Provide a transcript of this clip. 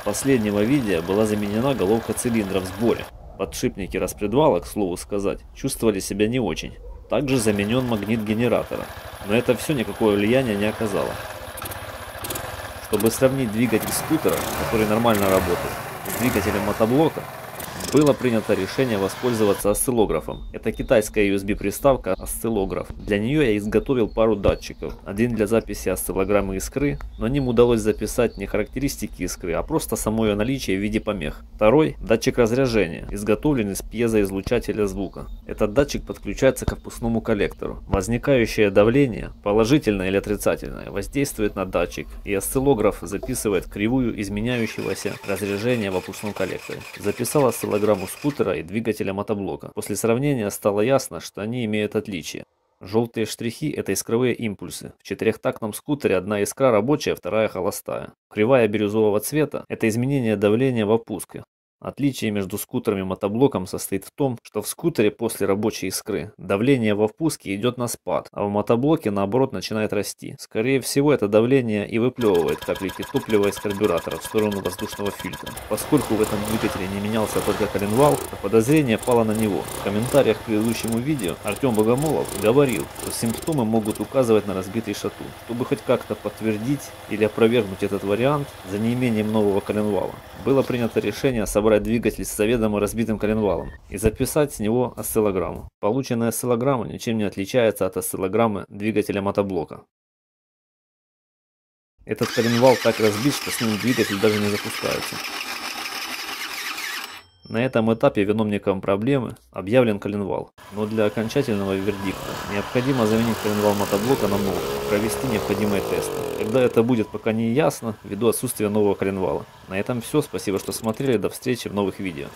последнего видео была заменена головка цилиндра в сборе. Подшипники распредвала, к слову сказать, чувствовали себя не очень. Также заменен магнит генератора, но это все никакого влияния не оказало. Чтобы сравнить двигатель скутера, который нормально работает, с двигателем мотоблока, было принято решение воспользоваться осциллографом. Это китайская USB-приставка осциллограф. Для нее я изготовил пару датчиков. Один для записи осциллограммы искры, но ним удалось записать не характеристики искры, а просто само ее наличие в виде помех. Второй – датчик разряжения, изготовлен из пьезоизлучателя звука. Этот датчик подключается к опускному коллектору. Возникающее давление, положительное или отрицательное, воздействует на датчик, и осциллограф записывает кривую изменяющегося разряжения в опускном коллекторе. Записал осциллограмму скутера и двигателя мотоблока. После сравнения стало ясно, что они имеют отличия. Желтые штрихи – это искровые импульсы. В четырехтактном скутере одна искра рабочая, вторая холостая. Кривая бирюзового цвета – это изменение давления в опуске. Отличие между скутером и мотоблоком состоит в том, что в скутере после рабочей искры давление во впуске идет на спад, а в мотоблоке наоборот начинает расти. Скорее всего, это давление и выплевывает капельки топлива из карбюратора в сторону воздушного фильтра. Поскольку в этом двигателе не менялся только коленвал, то подозрение пало на него. В комментариях к предыдущему видео Артем Богомолов говорил, что симптомы могут указывать на разбитый шатун. Чтобы хоть как-то подтвердить или опровергнуть этот вариант, за неимением нового коленвала, было принято решение собрать двигатель с заведомо разбитым коленвалом и записать с него осциллограмму. Полученная осциллограмма ничем не отличается от осциллограммы двигателя мотоблока. Этот коленвал так разбит, что с ним двигатель даже не запускается. На этом этапе виновником проблемы объявлен коленвал, но для окончательного вердикта необходимо заменить коленвал мотоблока на новый, провести необходимые тесты. Когда это будет, пока не ясно, ввиду отсутствия нового коленвала. На этом все, спасибо, что смотрели, до встречи в новых видео.